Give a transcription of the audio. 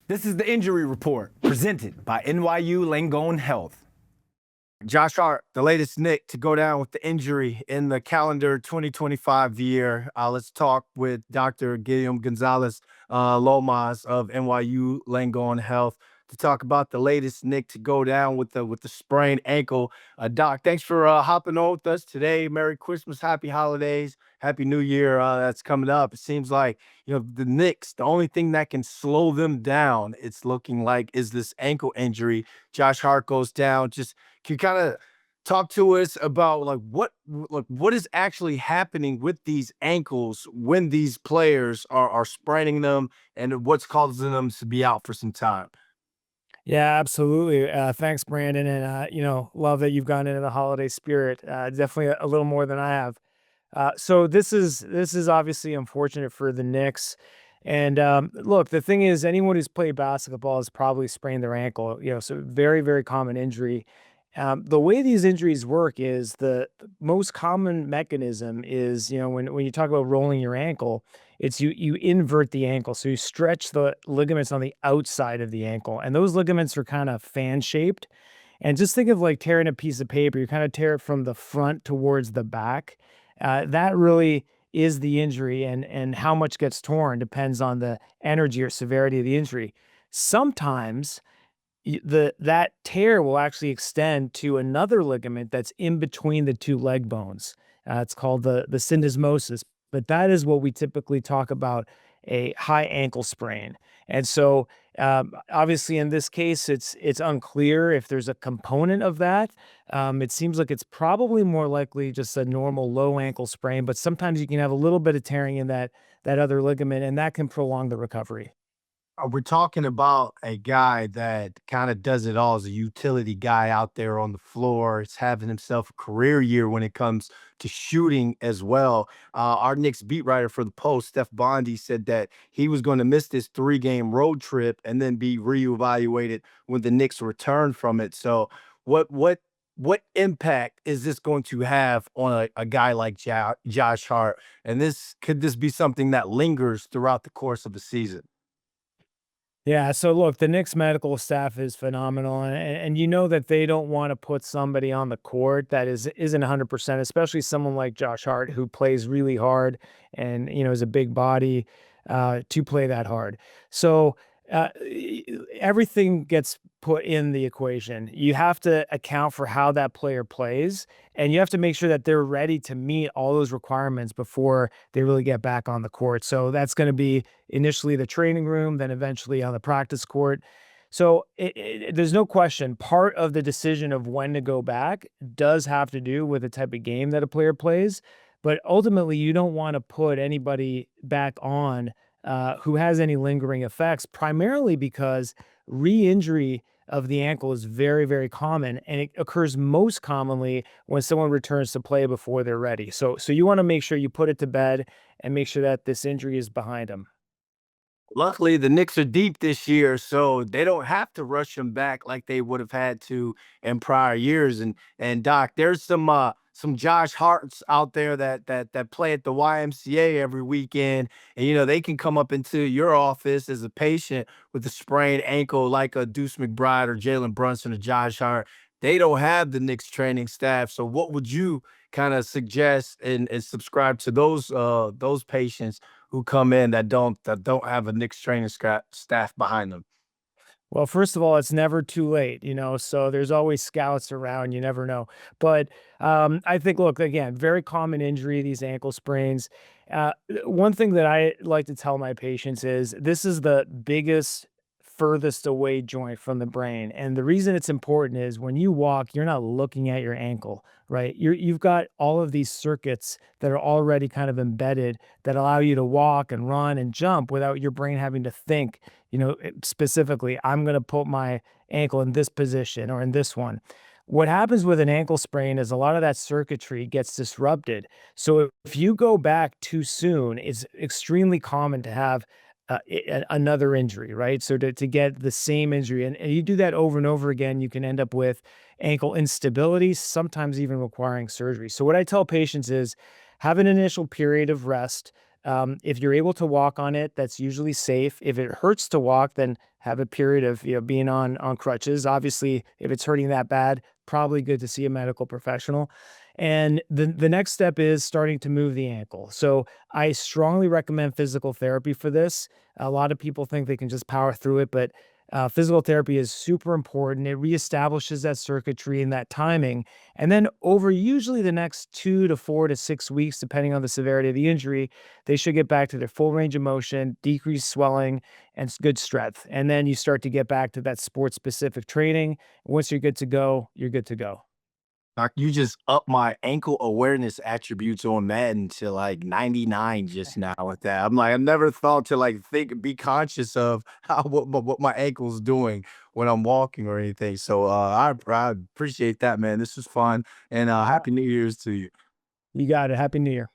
This is the injury report presented by NYU Langone Health. Josh Hart, the latest Knick to go down with the injury in the calendar 2025 year. Let's talk with Dr. Guillem Gonzalez-Lomas of NYU Langone Health to talk about the latest Knick to go down with the sprained ankle. Doc, thanks for hopping on with us today. Merry Christmas, Happy Holidays, Happy New Year. That's coming up. It seems like the Knicks. The only thing that can slow them down, it's looking like, is this ankle injury. Josh Hart goes down. Just can you kind of talk to us about what is actually happening with these ankles when these players are spraining them and what's causing them to be out for some time? Yeah, absolutely. Thanks, Brandon. And, love that you've gone into the holiday spirit. Definitely a little more than I have. So this is obviously unfortunate for the Knicks. And look, the thing is, anyone who's played basketball has probably sprained their ankle. So very, very common injury. The way these injuries work is the most common mechanism is, when you talk about rolling your ankle, it's you invert the ankle. So you stretch the ligaments on the outside of the ankle, and those ligaments are kind of fan shaped. And just think of like tearing a piece of paper. You kind of tear it from the front towards the back. That really is the injury, and how much gets torn depends on the energy or severity of the injury. Sometimes that tear will actually extend to another ligament that's in between the two leg bones. It's called the syndesmosis, but that is what we typically talk about, a high ankle sprain. And so, obviously, in this case, it's unclear if there's a component of that. It seems like it's probably more likely just a normal low ankle sprain, but sometimes you can have a little bit of tearing in that other ligament, and that can prolong the recovery. We're talking about a guy that kind of does it all as a utility guy out there on the floor. It's having himself a career year when it comes to shooting as well. Our Knicks beat writer for the Post, Steph Bondy, said that he was going to miss this 3-game road trip and then be reevaluated when the Knicks return from it. So, what impact is this going to have on a guy like Josh Hart? And could this be something that lingers throughout the course of the season? Yeah, so look, the Knicks medical staff is phenomenal, and you know that they don't want to put somebody on the court that isn't 100%, especially someone like Josh Hart who plays really hard and is a big body to play that hard. So everything gets put in the equation. You have to account for how that player plays, and you have to make sure that they're ready to meet all those requirements before they really get back on the court. So that's going to be initially the training room, then eventually on the practice court. So there's no question, part of the decision of when to go back does have to do with the type of game that a player plays. But ultimately, you don't want to put anybody back on who has any lingering effects, primarily because re-injury of the ankle is very, very common, and it occurs most commonly when someone returns to play before they're ready. So you want to make sure you put it to bed and make sure that this injury is behind them. Luckily, the Knicks are deep this year, so they don't have to rush him back like they would have had to in prior years. And Doc, there's some Josh Harts out there that play at the YMCA every weekend, and they can come up into your office as a patient with a sprained ankle, like a Deuce McBride or Jalen Brunson or Josh Hart. They don't have the Knicks training staff, so what would you kind of suggest and subscribe to those patients who come in that don't have a Knicks training staff behind them? Well, first of all, it's never too late, so there's always scouts around, you never know. But I think, look, again, very common injury, these ankle sprains. One thing that I like to tell my patients is this is the biggest, furthest away joint from the brain. And the reason it's important is when you walk, you're not looking at your ankle, right? You've got all of these circuits that are already kind of embedded that allow you to walk and run and jump without your brain having to think, specifically, I'm going to put my ankle in this position or in this one. What happens with an ankle sprain is a lot of that circuitry gets disrupted. So if you go back too soon, it's extremely common to have another injury, right? So to get the same injury, and you do that over and over again, you can end up with ankle instability, sometimes even requiring surgery. So what I tell patients is have an initial period of rest. If you're able to walk on it, that's usually safe. If it hurts to walk, then have a period of being on crutches. Obviously, if it's hurting that bad, probably good to see a medical professional. And the next step is starting to move the ankle. So I strongly recommend physical therapy for this. A lot of people think they can just power through it, but physical therapy is super important. It reestablishes that circuitry and that timing. And then over usually the next 2 to 4 to 6 weeks, depending on the severity of the injury, they should get back to their full range of motion, decreased swelling, and good strength. And then you start to get back to that sports specific training. Once you're good to go, you're good to go. Doc, you just up my ankle awareness attributes on Madden to like 99 just now with that. I'm like, I never thought to like be conscious of how what my ankle's doing when I'm walking or anything. So I appreciate that, man. This was fun. And happy New Year's to you. You got it. Happy New Year.